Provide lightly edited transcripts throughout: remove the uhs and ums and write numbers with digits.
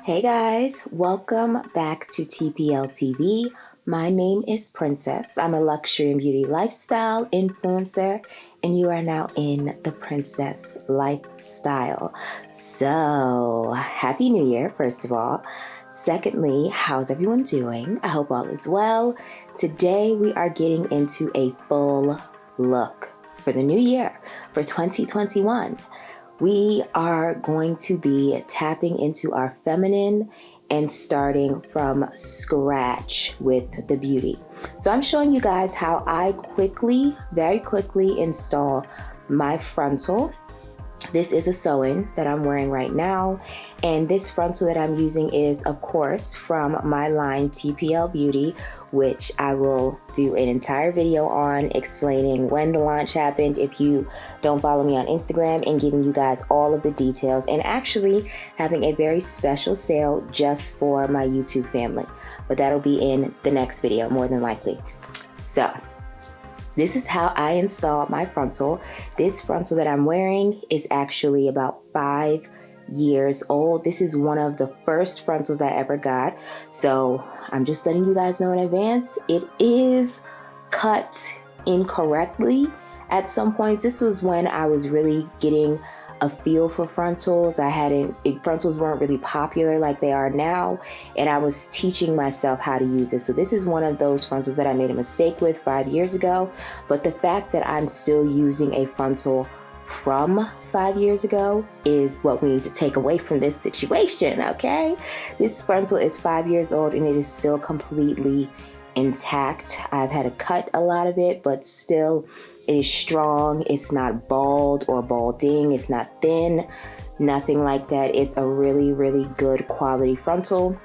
Hey guys, welcome back to TPL TV. My name is Princess. I'm a luxury and beauty lifestyle influencer, and you are now in the Princess lifestyle. So, Happy New Year, first of all. Secondly, how's everyone doing? I hope all is well. Today, we are getting into a full look for the new year, for 2021. We are going to be tapping into our feminine and starting from scratch with the beauty. So I'm showing you guys how I very quickly install my frontal. This is a sew-in that I'm wearing right now, and this frontal that I'm using is, of course, from my line TPL Beauty, which I will do an entire video on explaining when the launch happened if you don't follow me on Instagram, and giving you guys all of the details, and actually having a very special sale just for my YouTube family. But that'll be in the next video, more than likely. So this is how I install my frontal. This frontal that I'm wearing is actually about 5 years old. This is one of the first frontals I ever got. So I'm just letting you guys know in advance, it is cut incorrectly at some points. This was when I was really getting a feel for frontals. Frontals weren't really popular like they are now, and I was teaching myself how to use it. So this is one of those frontals that I made a mistake with 5 years ago, but the fact that I'm still using a frontal from 5 years ago is what we need to take away from this situation, okay? This frontal is 5 years old and it is still completely intact. I've had to cut a lot of it, but still it is strong. It's not bald or balding. It's not thin, nothing like that. It's a really, really good quality frontal.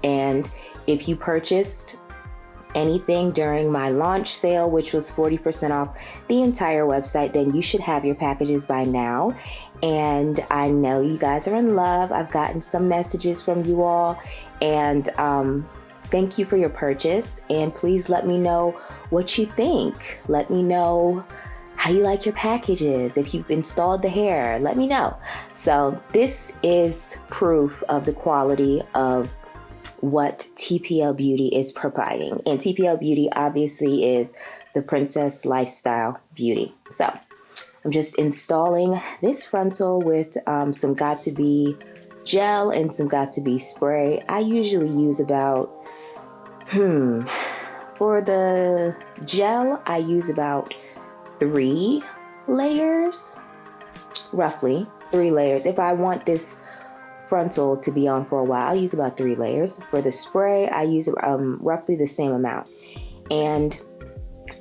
And if you purchased anything during my launch sale, which was 40% off the entire website, then you should have your packages by now. And I know you guys are in love. I've gotten some messages from you all, and thank you for your purchase, and please let me know what you think. Let me know how you like your packages. If you've installed the hair, let me know. So this is proof of the quality of what TPL Beauty is providing. And TPL Beauty obviously is the Princess Lifestyle Beauty. So I'm just installing this frontal with some Got2b gel and some Got2b spray. I usually use about for the gel, I use about 3 layers, roughly 3 layers. If I want this frontal to be on for a while, I use about 3 layers. For the spray, I use roughly the same amount. And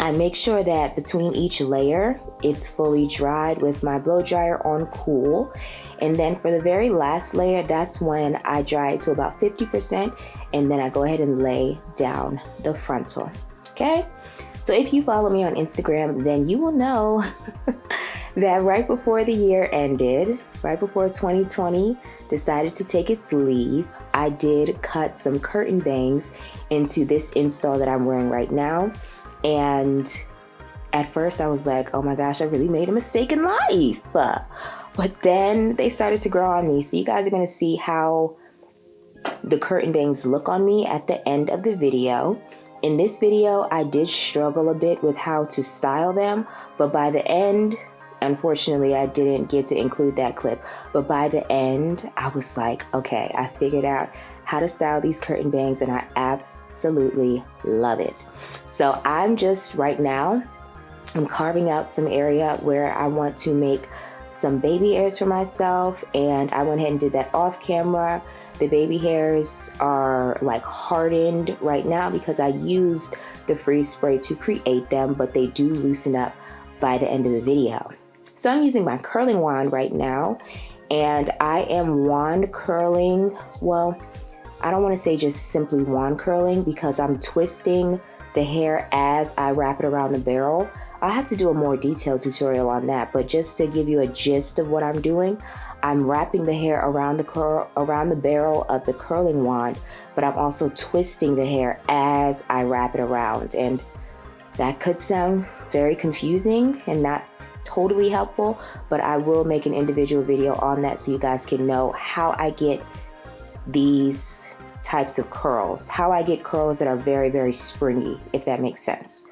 I make sure that between each layer, it's fully dried with my blow dryer on cool. And then for the very last layer, that's when I dry it to about 50%, and then I go ahead and lay down the frontal, okay? So if you follow me on Instagram, then you will know that right before the year ended, right before 2020 decided to take its leave, I did cut some curtain bangs into this install that I'm wearing right now. And at first I was like, oh my gosh, I really made a mistake in life. But then they started to grow on me. So you guys are going to see how the curtain bangs look on me at the end of the video. In this video, I did struggle a bit with how to style them, but by the end, unfortunately, I didn't get to include that clip. But by the end, I was like, okay, I figured out how to style these curtain bangs, and I absolutely love it. So I'm just right now, I'm carving out some area where I want to make some baby hairs for myself, and I went ahead and did that off camera. The baby hairs are like hardened right now because I used the freeze spray to create them, but they do loosen up by the end of the video. So I'm using my curling wand right now, and I am wand curling. Well, I don't want to say just simply wand curling because I'm twisting the hair as I wrap it around the barrel. I'll have to do a more detailed tutorial on that, but just to give you a gist of what I'm doing, I'm wrapping the hair around the barrel of the curling wand, but I'm also twisting the hair as I wrap it around. And that could sound very confusing and not totally helpful, but I will make an individual video on that so you guys can know how I get these types of curls, how I get curls that are very, very springy, if that makes sense.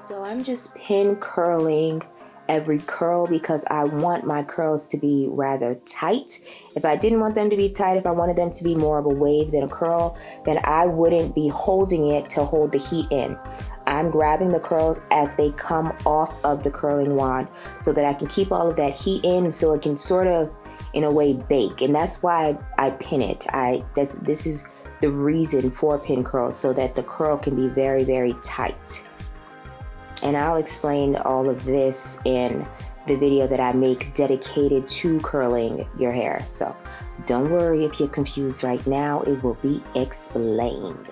So I'm just pin curling every curl because I want my curls to be rather tight. If I didn't want them to be tight, if I wanted them to be more of a wave than a curl, then I wouldn't be holding it to hold the heat in. I'm grabbing the curls as they come off of the curling wand so that I can keep all of that heat in so it can sort of, in a way, bake. And that's why I pin it. This is the reason for pin curls, so that the curl can be very, very tight. And I'll explain all of this in the video that I make dedicated to curling your hair. So don't worry if you're confused right now, it will be explained.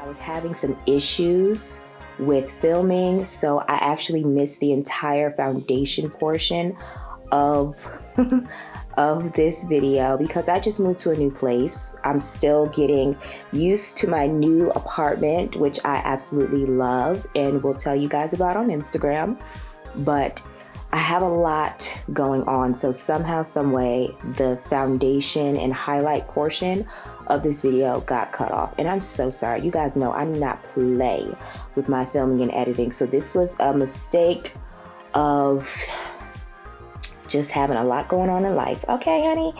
Was having some issues with filming, so I actually missed the entire foundation portion of of this video because I just moved to a new place. I'm still getting used to my new apartment, which I absolutely love and will tell you guys about on Instagram. But I have a lot going on, so somehow, some way, the foundation and highlight portion of this video got cut off, and I'm so sorry. You guys know I'm not play with my filming and editing, so this was a mistake of just having a lot going on in life. Okay, honey?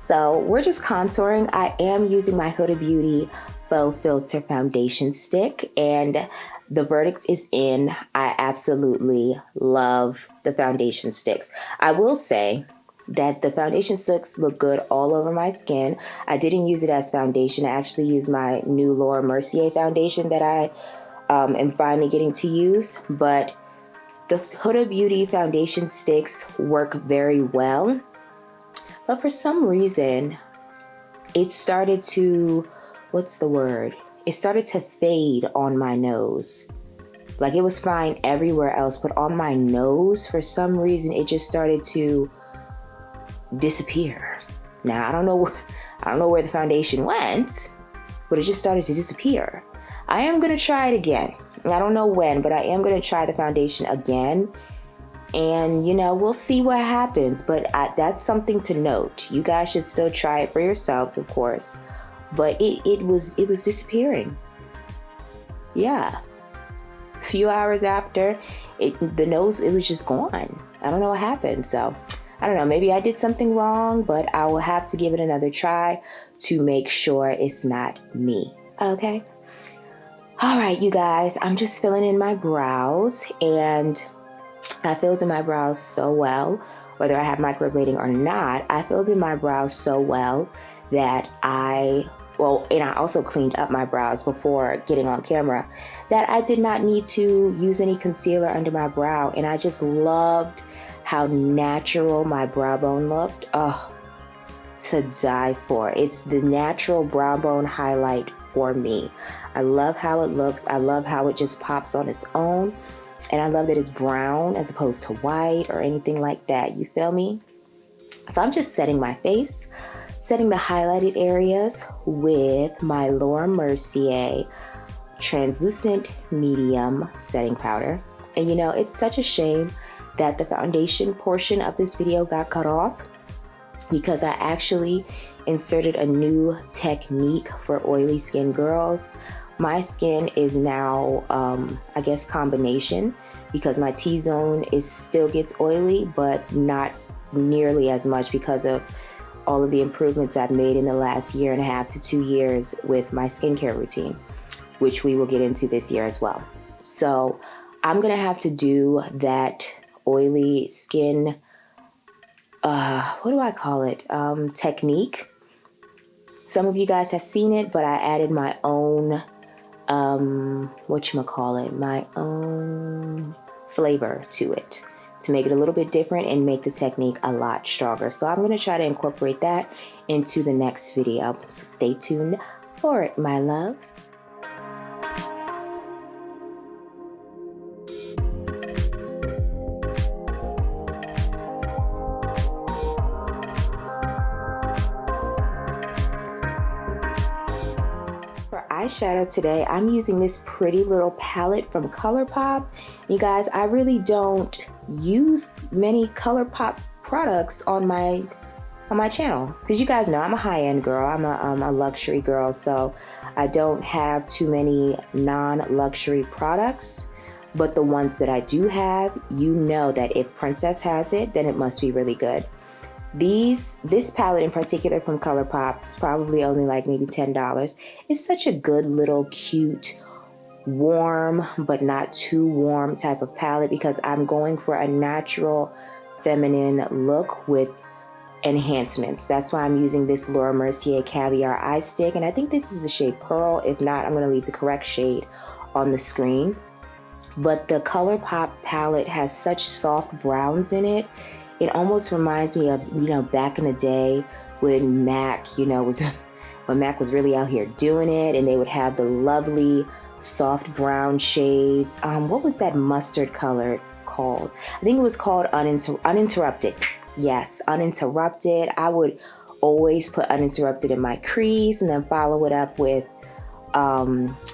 So we're just contouring. I am using my Huda Beauty Faux Filter Foundation Stick, and the verdict is in. I absolutely love the foundation sticks. I will say that the foundation sticks look good all over my skin. I didn't use it as foundation. I actually used my new Laura Mercier foundation that I am finally getting to use. But the Huda Beauty foundation sticks work very well. But for some reason, it started to, what's the word? It started to fade on my nose. Like, it was fine everywhere else, but on my nose, for some reason, it just started to disappear. Now, I don't know where the foundation went, but it just started to disappear. I am gonna try it again. I don't know when, but I am gonna try the foundation again, and we'll see what happens. But that's something to note. You guys should still try it for yourselves, of course. But it was disappearing. Yeah. A few hours after, the nose, it was just gone. I don't know what happened. So I don't know, maybe I did something wrong, but I will have to give it another try to make sure it's not me. Okay? All right, you guys, I'm just filling in my brows, and I filled in my brows so well, whether I have microblading or not. I filled in my brows so well that and I also cleaned up my brows before getting on camera, that I did not need to use any concealer under my brow, and I just loved how natural my brow bone looked. Oh, to die for. It's the natural brow bone highlight for me. I love how it looks. I love how it just pops on its own, and I love that it's brown as opposed to white or anything like that. You feel me? So I'm just setting my face, setting the highlighted areas with my Laura Mercier translucent medium setting powder. And it's such a shame that the foundation portion of this video got cut off, because I actually inserted a new technique for oily skin girls. My skin is now, I guess, combination, because my T-zone still gets oily, but not nearly as much because of all of the improvements I've made in the last 1.5 to 2 years with my skincare routine, which we will get into this year as well. So I'm gonna have to do that oily skin, what do I call it? Technique. Some of you guys have seen it, but I added my own, my own flavor to it to make it a little bit different and make the technique a lot stronger. So I'm gonna try to incorporate that into the next video. So stay tuned for it, my loves. For eyeshadow today, I'm using this pretty little palette from ColourPop. You guys, I really don't use many ColourPop products on my channel, because you guys know I'm a high-end girl. I'm a luxury girl, so I don't have too many non-luxury products. But the ones that I do have, you know that if Princess has it, then it must be really good. This palette in particular from ColourPop is probably only like maybe $10. It's such a good little cute, warm but not too warm type of palette, because I'm going for a natural feminine look with enhancements. That's why I'm using this Laura Mercier Caviar Eye Stick, and I think this is the shade Pearl. If not, I'm going to leave the correct shade on the screen. But the ColourPop palette has such soft browns in it. It almost reminds me of, you know, back in the day when MAC, you know, when MAC was really out here doing it, and they would have the lovely soft brown shades. What was that mustard color called? I think it was called Uninterrupted. Yes, Uninterrupted. I would always put Uninterrupted in my crease and then follow it up with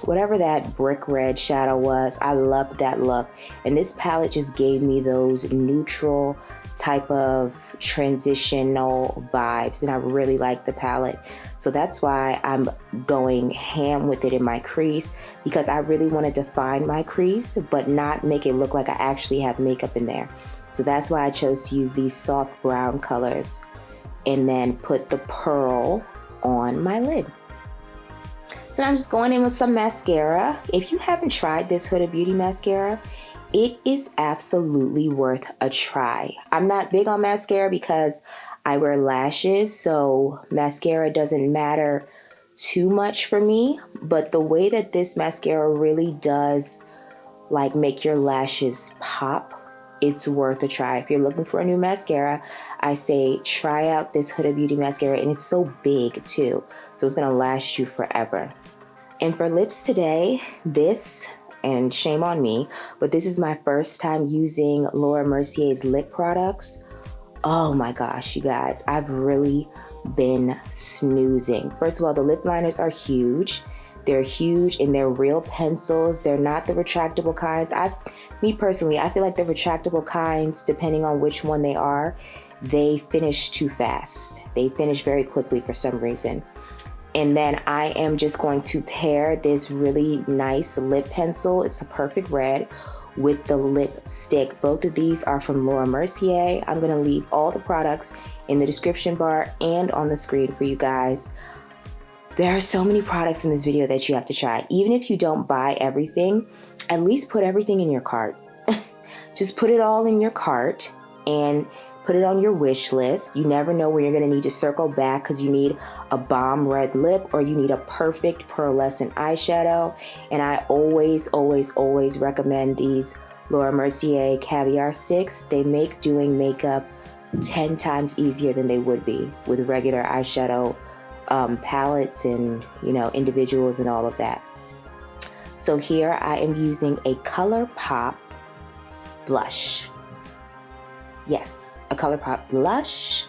whatever that brick red shadow was. I loved that look, and this palette just gave me those neutral type of transitional vibes, and I really like the palette. So that's why I'm going ham with it in my crease, because I really want to define my crease but not make it look like I actually have makeup in there. So that's why I chose to use these soft brown colors and then put the pearl on my lid. So I'm just going in with some mascara. If you haven't tried this Huda Beauty mascara, it is absolutely worth a try. I'm not big on mascara because I wear lashes, so mascara doesn't matter too much for me. But the way that this mascara really does like make your lashes pop, it's worth a try. If you're looking for a new mascara, I say try out this Huda Beauty mascara, and it's so big too, so it's gonna last you forever. And for lips today, and shame on me, but this is my first time using Laura Mercier's lip products. Oh my gosh, you guys, I've really been snoozing. First of all, the lip liners are huge. They're huge, and they're real pencils. They're not the retractable kinds. Me personally, I feel like the retractable kinds, depending on which one they are, they finish too fast. They finish very quickly for some reason. And then I am just going to pair this really nice lip pencil, it's a perfect red, with the lipstick. Both of these are from Laura Mercier. I'm gonna leave all the products in the description bar and on the screen for you guys. There are so many products in this video that you have to try. Even if you don't buy everything, at least put everything in your cart. Just put it all in your cart and put it on your wish list. You never know when you're gonna need to circle back because you need a bomb red lip or you need a perfect pearlescent eyeshadow. And I always, always, always recommend these Laura Mercier Caviar Sticks. They make doing makeup 10 times easier than they would be with regular eyeshadow palettes and, you know, individuals and all of that. So here I am using a ColourPop blush. Yes, a ColourPop blush,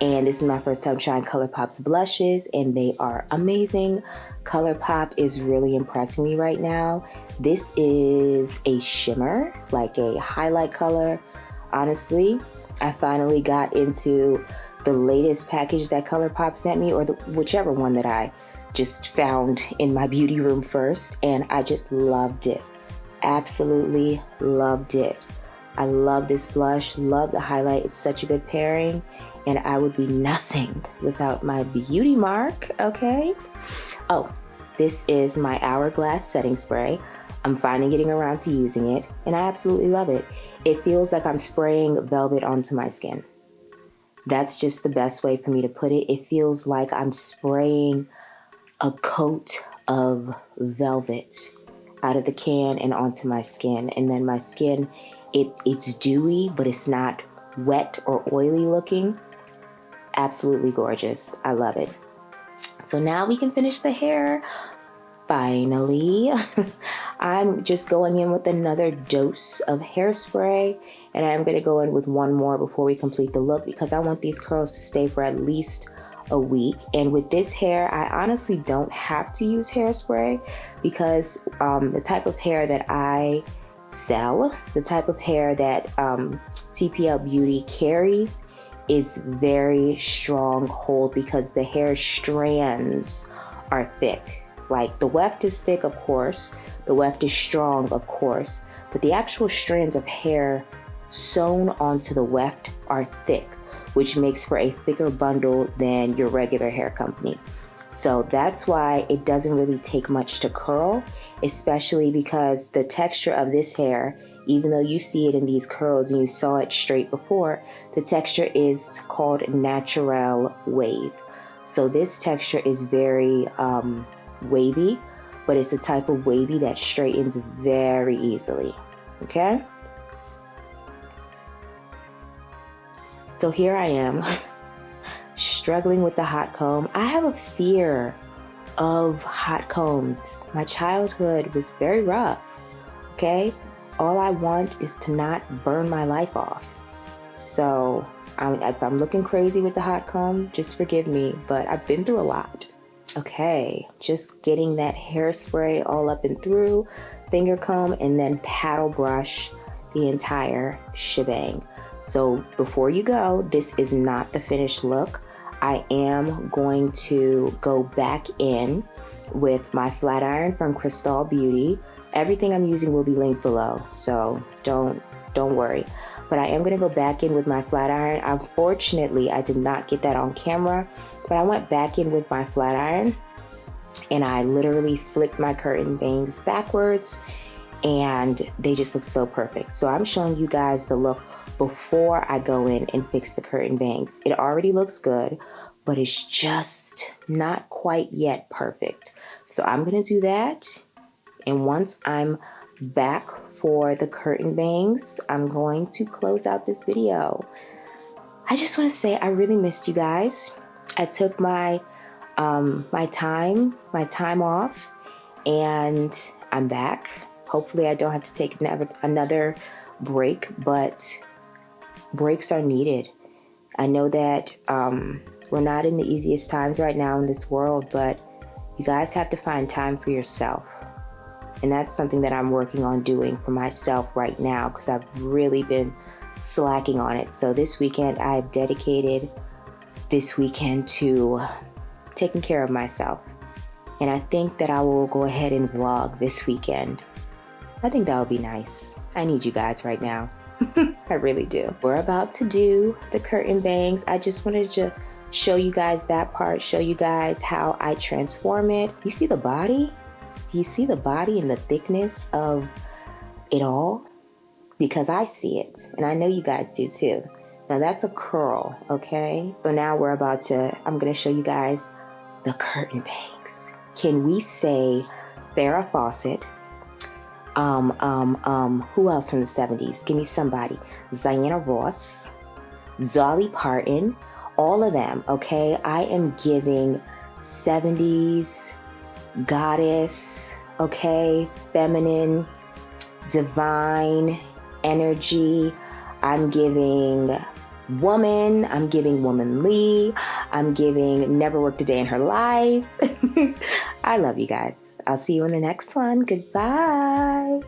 and this is my first time trying ColourPop's blushes, and they are amazing. ColourPop is really impressing me right now. This is a shimmer, like a highlight color. Honestly, I finally got into the latest package that ColourPop sent me, or whichever one that I just found in my beauty room first, and I just loved it. Absolutely loved it. I love this blush, love the highlight. It's such a good pairing, and I would be nothing without my beauty mark, okay? Oh, this is my Hourglass setting spray. I'm finally getting around to using it, and I absolutely love it. It feels like I'm spraying velvet onto my skin. That's just the best way for me to put it. It feels like I'm spraying a coat of velvet out of the can and onto my skin. And then my skin, it's dewy, but it's not wet or oily looking. Absolutely gorgeous. I love it. So now we can finish the hair. Finally, I'm just going in with another dose of hairspray, and I'm going to go in with one more before we complete the look because I want these curls to stay for at least a week. And with this hair, I honestly don't have to use hairspray because the type of hair that I sell, the type of hair that TPL Beauty carries is very strong hold because the hair strands are thick. Like the weft is thick, of course, the weft is strong, of course, but the actual strands of hair sewn onto the weft are thick, which makes for a thicker bundle than your regular hair company. So that's why it doesn't really take much to curl, especially because the texture of this hair, even though you see it in these curls and you saw it straight before, the texture is called Naturel wave. So this texture is very wavy, but it's the type of wavy that straightens very easily, okay? So here I am, struggling with the hot comb. I have a fear of hot combs. My childhood was very rough, okay? All I want is to not burn my life off. So if I'm looking crazy with the hot comb, just forgive me, but I've been through a lot. Okay, just getting that hairspray all up and through, finger comb, and then paddle brush the entire shebang. So before you go, this is not the finished look. I am going to go back in with my flat iron from TPL Beauty. Everything I'm using will be linked below, so don't worry. But I am going to go back in with my flat iron. Unfortunately, I did not get that on camera, but I went back in with my flat iron and I literally flipped my curtain bangs backwards and they just look so perfect. So I'm showing you guys the look before I go in and fix the curtain bangs. It already looks good, but it's just not quite yet perfect. So I'm going to do that. And once I'm back for the curtain bangs, I'm going to close out this video. I just want to say I really missed you guys. I took my time off, and I'm back. Hopefully I don't have to take another break, but breaks are needed. I know that we're not in the easiest times right now in this world, but you guys have to find time for yourself. And that's something that I'm working on doing for myself right now because I've really been slacking on it. So this weekend, I have dedicated this weekend to taking care of myself. And I think that I will go ahead and vlog this weekend. I think that would be nice. I need you guys right now. I really do. We're about to do the curtain bangs. I just wanted to show you guys that part, show you guys how I transform it. You see the body? Do you see the body and the thickness of it all? Because I see it, and I know you guys do too. Now that's a curl, okay? So now I'm gonna show you guys the curtain bangs. Can we say Farrah Fawcett? Who else from the 70s? Give me somebody. Diana Ross, Dolly Parton, all of them, okay? I am giving 70s goddess, okay? Feminine, divine energy. I'm giving woman. I'm giving womanly. I'm giving never worked a day in her life. I love you guys. I'll see you in the next one. Goodbye.